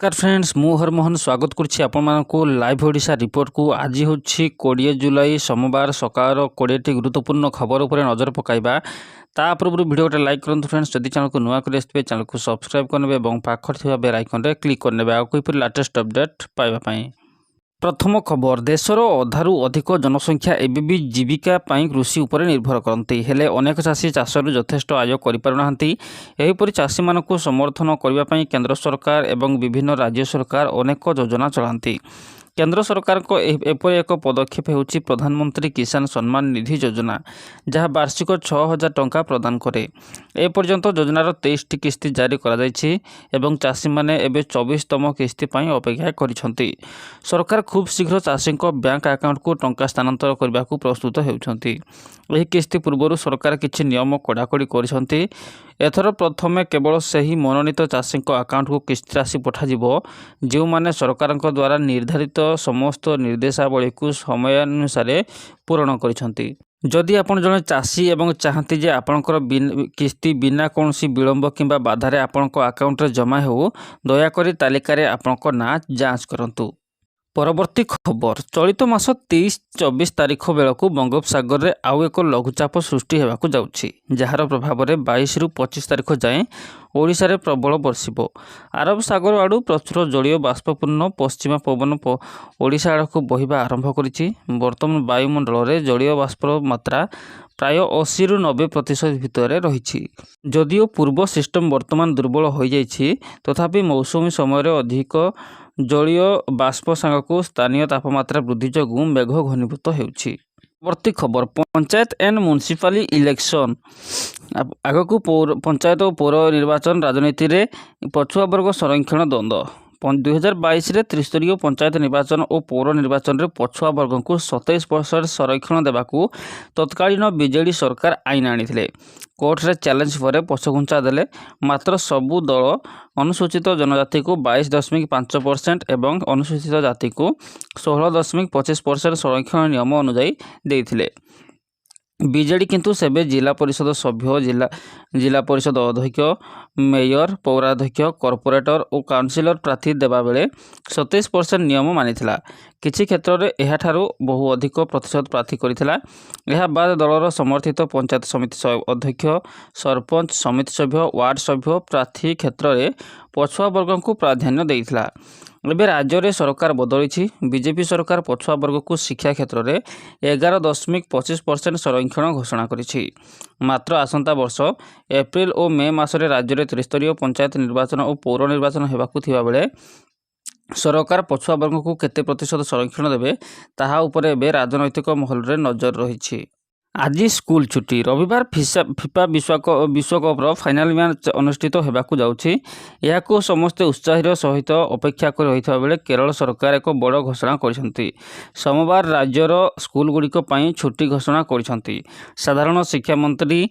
नमस्कार फ्रेंड्स मु हरमोहन स्वागत करुच्ची आपको लाइव ओडिशा रिपोर्ट को। आज हूँ 20 जुलाई सोमवार सकाळ 20टी गुरुत्वपूर्ण खबर उपर नजर पकाइबा। ता पूर्व वीडियो गोटे लाइक करूँ फ्रेंड्स। जदि चैनल को नुआ कर चैनल को सब्सक्राइब करने और पाखर बेल आइकन रे क्लिक करने आगे लेटेस्ट अपडेट पाइबा। प्रथम खबर, देशर अधारू अधिक जनसंख्या एबी जीविका पाई कृषि उपर निर्भर करती हेले अनेक चाषी चाषर यथेष्ट आय कर चाषी मानक समर्थन करने केंद्र सरकार एवं विभिन्न राज्य सरकार अनेक योजना चलाती। केंद्र सरकार को एपरि एक पदक्षेप होउछि प्रधानमंत्री किसान सम्मान निधि योजना, जहाँ वार्षिक 6,000 टंका प्रदान करे। ए पर्यंत योजनार 23टी किस्ती जारी करा जायछि एवं चाषी माने एबे 24तम किस्ती पई अपेक्षा करिसंती। सरकार खूब शीघ्र चाषी बैंक अकाउंट को टंका स्थानांतर करने को प्रस्तुत होउछंती। एही किस्ती पूर्व सरकार किछि नियम कड़ाकड़ी करिसंती। एथर प्रथमे केवल सही मनोनीत चाषी अकाउंट को किस्ती राशि पठाजिबो जो माने सरकार द्वारा निर्धारित समस्त निर्देशावली को समयानुसार पूरण करिसंती। जदि आपण जने चाषी एवं चाहती जे आपणकर किस्ती बिना कौन विलंब किंबा बाधारे आपणक अकाउंट रे जमा हो, दयाकरी तालिका रे आपणक ना जांच करंतु। परवर्ती खबर, चलित मास 23-24 तारीख बेलू बंगोपसागर में आउ एक लघुचाप सृष्टि होगाकू जाउछि, जार प्रभाव में 22-25 तारीख जाए ओडिशा रे प्रबल वर्षिब। अरब सागर आड़ू प्रचुर जलीय बाष्पूर्ण पश्चिमा पवन ओडिशा आड़क बहिबा आरंभ करिछि। वर्तमान वायुमंडल में जलीय बाष्पर मात्रा प्राय 80-90% भितर रही। जदिओ पूर्व सिस्टम वर्तमान दुर्बल हो जाइछि, तथापि मौसुमी समय अधिक जलीय बाष्प सांगक स्थानीय तापमात्रा वृद्धि जोगुं मेघ घनीभूत होउछि। परवर्ती खबर, पंचायत एंड म्युनिसिपाल इलेक्शन आगक पंचायत और पौर निर्वाचन राजनीति रे पछुआ वर्ग संरक्षण द्वंद्व। 2022 त्रिस्तरीय पंचायत निर्वाचन और पौर निर्वाचन में पछुआ वर्ग को 27% संरक्षण देवाकू तत्कालीन बीजेडी सरकार आईन आनी कोर्ट रे चैलेंज पर पछघुंचा देले। मात्र सबू दल अनुसूचित जनजाति को 22.5% एवं अनुसूचित जाति को 16.25% संरक्षण नियम अनुजाई देइथिले। बीजेडी किंतु सेबे जिला परिषद सभ्य, जिला परिषद अध्यक्ष, मेयर, पौराध्यक्ष, कॉर्पोरेटर और काउंसिलर प्रार्थी देवा बेले 27% नियम मानिथिला। किछि क्षेत्र में यह बहु अधिक प्रतिशत प्रार्थी करिथिला। यह बाद दलर समर्थित पंचायत समिति अध्यक्ष, सरपंच, समिति सभ्य, वार्ड सभ्य प्रार्थी क्षेत्र में पछुआ वर्ग को प्राधान्य देइथिला। एबे राज्य में सरकार बदली। बीजेपी सरकार पछुआ वर्ग को शिक्षा क्षेत्र में 11.25% संरक्षण घोषणा करिछि। मात्र आसंता वर्ष एप्रिल और मे मासरे राज्य में त्रिस्तरीय पंचायत निर्वाचन और पौर निर्वाचन होगाकू थिबा बेले सरकार पछुआ वर्ग को केते प्रतिशत संरक्षण देबे ताहा उपरे एबे राजनैतिक महल रे नजर रहिछि। आज स्कूल छुट्टी। रविवार फिफा विश्वकप्र फाइनाल मैच अनुष्ठित होगाकू जाउछि। यहाकू समस्ते उत्साहर सहित अपेक्षा कर रहिथा बेले केरल सरकार एक बड़ घोषणा करिसंती। सोमवार राज्यर स्कूलगुड़िक पई छुट्टी घोषणा करिसंती। साधारण शिक्षा मंत्री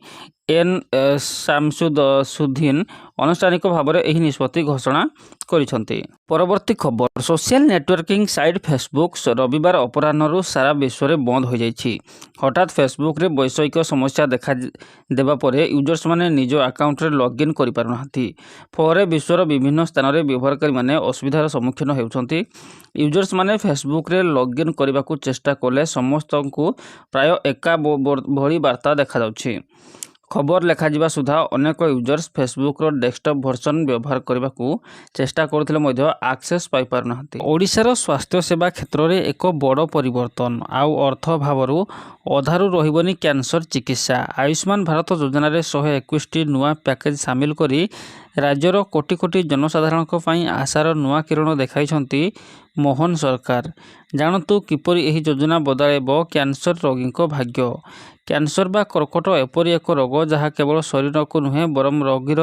एन शामसुद्दीन आनुष्ठानिक भाव में यह निष्पत्ति घोषणा करिसंती। परवर्ती खबर, सोशल नेटवर्किंग साइट फेसबुक रविवार अपराह्न सारा विश्व में बंद हो जाइछि। हठात फेसबुक रे वैषयिक समस्या देखा देबा परे यूजर्स माने निज अकाउंट रे लॉगिन करि पारुनांती। फଳରେ विश्वर विभिन्न स्थान रे व्यवहारकारी माने असुविधार सम्मुखीन हेउछंती। यूजर्स माने फेसबुक रे लॉगिन करबाकू चेष्टा कले समस्तଙ୍କୁ प्राय एका भली वार्ता देखा जाउछि। खबर लेखा सुधा अनेक यूजर्स फेसबुक रो डेस्कटॉप वर्जन व्यवहार करने को चेष्टा करथिले मध्य एक्सेस पाई पारुनांती। ओडिशार स्वास्थ्य सेवा क्षेत्र में एक बड़ परिवर्तन। आउ अर्थ भावरू अधारू रहिबनी कैंसर चिकित्सा। आयुष्मान भारत योजना रे 121टी नुआ पैकेज सामिल करी राज्यर कोटी कोटी जनसाधारण आशार नुआ किरण देखाइछंती मोहन सरकार। जानतु किपरि एही योजना बदलाइब कैंसर रोगी भाग्य। कैंसर बा कर्कट एपरि एक रोग जहाँ केवल शरीर को नुहे बरम रोगीर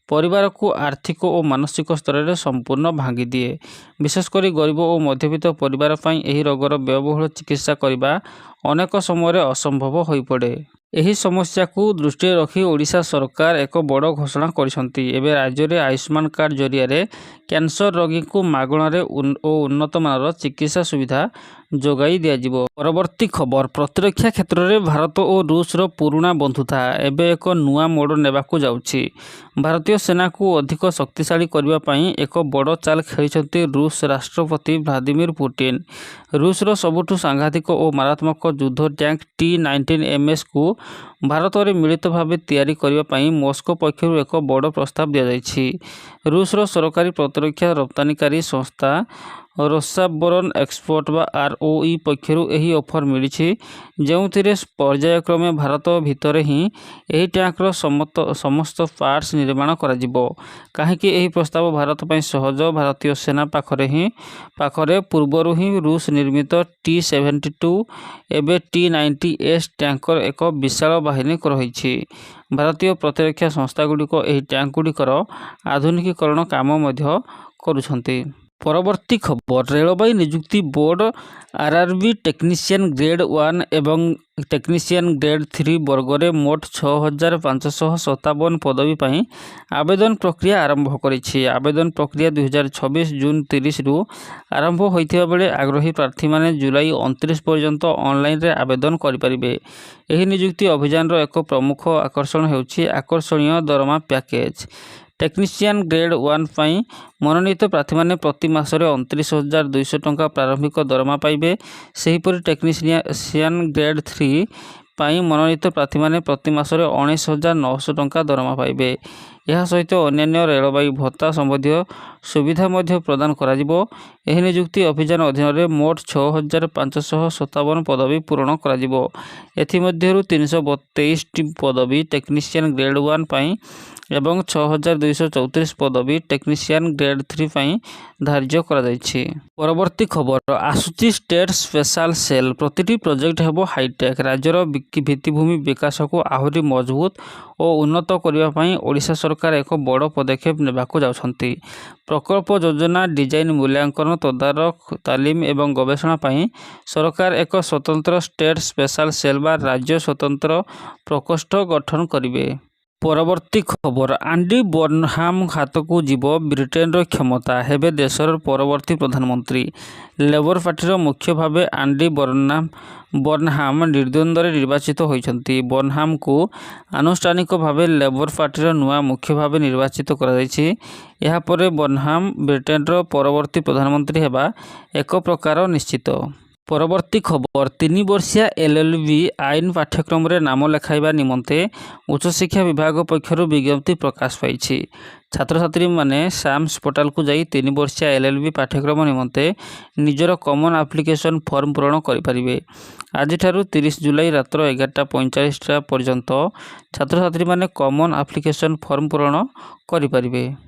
परिवार को आर्थिक और मानसिक स्तर में संपूर्ण भांगी दिए। विशेषकर गरीब और मध्यवित्त परिवार एही रोगर व्ययबहुल चिकित्सा करने अनेक समय असंभव हो पड़े। ଏହି ସମସ୍ୟାକୁ ଦୃଷ୍ଟିରେ ରଖି ଓଡ଼ିଶା ସରକାର ଏକ ବଡ଼ ଘୋଷଣା କରିଛନ୍ତି। ଏବେ ରାଜ୍ୟରେ ଆୟୁଷ୍ମାନ କାର୍ଡ଼ ଜରିଆରେ କ୍ୟାନ୍ସର ରୋଗୀଙ୍କୁ ମାଗଣାରେ ଓ ଉନ୍ନତମାନର ଚିକିତ୍ସା ସୁବିଧା ଯୋଗାଇ ଦିଆଯିବ। ପରବର୍ତ୍ତୀ ଖବର, ପ୍ରତିରକ୍ଷା କ୍ଷେତ୍ରରେ ଭାରତ ଓ ରୁଷର ପୁରୁଣା ବନ୍ଧୁତା ଏବେ ଏକ ନୂଆ ମୋଡ଼ ନେବାକୁ ଯାଉଛି। ଭାରତୀୟ ସେନାକୁ ଅଧିକ ଶକ୍ତିଶାଳୀ କରିବା ପାଇଁ ଏକ ବଡ଼ ଚାଲ ଖେଳିଛନ୍ତି ରୁଷ ରାଷ୍ଟ୍ରପତି ଭ୍ଲାଦିମିର ପୁଟିନ। ରୁଷର ସବୁଠୁ ସାଂଘାତିକ ଓ ମାରାତ୍ମକ ଯୁଦ୍ଧ ଟ୍ୟାଙ୍କ T-19MS-କୁ ଭାରତରେ ମିଳିତ ଭାବେ ତିଆରି କରିବା ପାଇଁ ମସ୍କୋ ପକ୍ଷରୁ ଏକ ବଡ଼ ପ୍ରସ୍ତାବ ଦିଆଯାଇଛି। ରୁଷର ସରକାରୀ ପ୍ରତିରକ୍ଷା ରପ୍ତାନିକାରୀ ସଂସ୍ଥା ରୋସାବୋରନ୍ ଏକ୍ସପୋର୍ଟ ବା ROE ପକ୍ଷରୁ ଏହି ଅଫର ମିଳିଛି, ଯେଉଁଥିରେ ପର୍ଯ୍ୟାୟକ୍ରମେ ଭାରତ ଭିତରେ ହିଁ ଏହି ଟ୍ୟାଙ୍କର ସମସ୍ତ ପାର୍ଟସ ନିର୍ମାଣ କରାଯିବ। କାହିଁକି ଏହି ପ୍ରସ୍ତାବ ଭାରତ ପାଇଁ ସହଜ? ଭାରତୀୟ ସେନା ପାଖରେ ପୂର୍ବରୁ ହିଁ ରୁଷ ନିର୍ମିତ T-72 ଏବେ T-90S ଟ୍ୟାଙ୍କର ଏକ ବିଶାଳ ବାହିନୀ ରହିଛି। ଭାରତୀୟ ପ୍ରତିରକ୍ଷା ସଂସ୍ଥାଗୁଡ଼ିକ ଏହି ଟ୍ୟାଙ୍କଗୁଡ଼ିକର ଆଧୁନିକୀକରଣ କାମ ମଧ୍ୟ କରୁଛନ୍ତି। ପରବର୍ତ୍ତୀ ଖବର, ରେଳବାଇ ନିଯୁକ୍ତି ବୋର୍ଡ RRB ଟେକ୍ନିସିଆନ୍ ଗ୍ରେଡ୍ 1 ଏବଂ ଟେକ୍ନିସିଆନ୍ ଗ୍ରେଡ୍ 3 ବର୍ଗରେ ମୋଟ 6,557 ପଦବୀ ପାଇଁ ଆବେଦନ ପ୍ରକ୍ରିୟା ଆରମ୍ଭ କରିଛି। ଆବେଦନ ପ୍ରକ୍ରିୟା 2026 ଜୁନ୍ 30ରୁ ଆରମ୍ଭ ହୋଇଥିବା ବେଳେ ଆଗ୍ରହୀ ପ୍ରାର୍ଥୀମାନେ ଜୁଲାଇ 29 ପର୍ଯ୍ୟନ୍ତ ଅନଲାଇନରେ ଆବେଦନ କରିପାରିବେ। ଏହି ନିଯୁକ୍ତି ଅଭିଯାନର ଏକ ପ୍ରମୁଖ ଆକର୍ଷଣ ହେଉଛି ଆକର୍ଷଣୀୟ ଦରମା ପ୍ୟାକେଜ। ଟେକ୍ନିସିଆନ୍ ଗ୍ରେଡ୍ 1 ପାଇଁ ମନୋନୀତ ପ୍ରାର୍ଥୀମାନେ ପ୍ରତି ମାସରେ 29,200 ଟଙ୍କା ପ୍ରାରମ୍ଭିକ ଦରମା ପାଇବେ। ସେହିପରି ଟେକ୍ନିସିଆନ୍ ଗ୍ରେଡ୍ 3 ପାଇଁ ମନୋନୀତ ପ୍ରାର୍ଥୀମାନେ ପ୍ରତି ମାସରେ 19,900 ଟଙ୍କା ଦରମା ପାଇବେ। ଏହା ସହିତ ଅନ୍ୟାନ୍ୟ ରେଳବାଇ ଭତ୍ତା ସମ୍ବନ୍ଧୀୟ ସୁବିଧା ମଧ୍ୟ ପ୍ରଦାନ କରାଯିବ। ଏହି ନିଯୁକ୍ତି ଅଭିଯାନ ଅଧୀନରେ ମୋଟ 6,557 ପଦବୀ ପୂରଣ କରାଯିବ। ଏଥିମଧ୍ୟରୁ 323ଟି ପଦବୀ ଟେକ୍ନିସିଆନ୍ ଗ୍ରେଡ୍ 1 ପାଇଁ ଏବଂ 6,234 ପଦବୀ ଟେକ୍ନିସିଆନ୍ ଗ୍ରେଡ୍ 3 ପାଇଁ ଧାର୍ଯ୍ୟ କରାଯାଇଛି। ପରବର୍ତ୍ତୀ ଖବର, ଆସୁଛି ଷ୍ଟେଟ୍ ସ୍ପେଶାଲ ସେଲ୍। ପ୍ରତିଟି ପ୍ରୋଜେକ୍ଟ ହେବ ହାଇଟେକ୍। ରାଜ୍ୟର ଭିତ୍ତିଭୂମି ବିକାଶକୁ ଆହୁରି ମଜବୁତ ଓ ଉନ୍ନତ କରିବା ପାଇଁ ଓଡ଼ିଶା ସରକାର ଏକ ବଡ଼ ପଦକ୍ଷେପ ନେବାକୁ ଯାଉଛନ୍ତି। ପ୍ରକଳ୍ପ ଯୋଜନା, ଡିଜାଇନ, ମୂଲ୍ୟାଙ୍କନ, ତଦାରଖ, ତାଲିମ ଏବଂ ଗବେଷଣା ପାଇଁ ସରକାର ଏକ ସ୍ୱତନ୍ତ୍ର ଷ୍ଟେଟ୍ ସ୍ପେଶାଲ ସେଲ୍ ବା ରାଜ୍ୟ ସ୍ୱତନ୍ତ୍ର ପ୍ରକୋଷ୍ଠ ଗଠନ କରିବେ। ପରବର୍ତ୍ତୀ ଖବର, ଆଣ୍ଡି ବର୍ନହାମ୍ ହାତକୁ ଯିବ ବ୍ରିଟେନର କ୍ଷମତା, ହେବେ ଦେଶର ପରବର୍ତ୍ତୀ ପ୍ରଧାନମନ୍ତ୍ରୀ। ଲେବର ପାର୍ଟିର ମୁଖ୍ୟ ଭାବେ ଆଣ୍ଡି ବର୍ନହାମ୍ ନିର୍ଦ୍ୱନ୍ଦ୍ୱରେ ନିର୍ବାଚିତ ହୋଇଛନ୍ତି। ବର୍ନହାମ୍ଙ୍କୁ ଆନୁଷ୍ଠାନିକ ଭାବେ ଲେବର ପାର୍ଟିର ନୂଆ ମୁଖ୍ୟ ଭାବେ ନିର୍ବାଚିତ କରାଯାଇଛି। ଏହାପରେ ବର୍ନହାମ୍ ବ୍ରିଟେନର ପରବର୍ତ୍ତୀ ପ୍ରଧାନମନ୍ତ୍ରୀ ହେବା ଏକ ପ୍ରକାର ନିଶ୍ଚିତ। ପରବର୍ତ୍ତୀ ଖବର, 3 ବର୍ଷିଆ LLB ଆଇନ ପାଠ୍ୟକ୍ରମରେ ନାମ ଲେଖାଇବା ନିମନ୍ତେ ଉଚ୍ଚଶିକ୍ଷା ବିଭାଗ ପକ୍ଷରୁ ବିଜ୍ଞପ୍ତି ପ୍ରକାଶ ପାଇଛି। ଛାତ୍ରଛାତ୍ରୀମାନେ ସାମ୍ସ ପୋର୍ଟାଲକୁ ଯାଇ 3 ବର୍ଷିଆ LLB ପାଠ୍ୟକ୍ରମ ନିମନ୍ତେ ନିଜର କମନ ଆପ୍ଲିକେସନ ଫର୍ମ ପୂରଣ କରିପାରିବେ। ଆଜିଠାରୁ 30 ଜୁଲାଇ ରାତ୍ର 11:45 ପର୍ଯ୍ୟନ୍ତ ଛାତ୍ରଛାତ୍ରୀମାନେ କମନ ଆପ୍ଲିକେସନ ଫର୍ମ ପୂରଣ କରିପାରିବେ।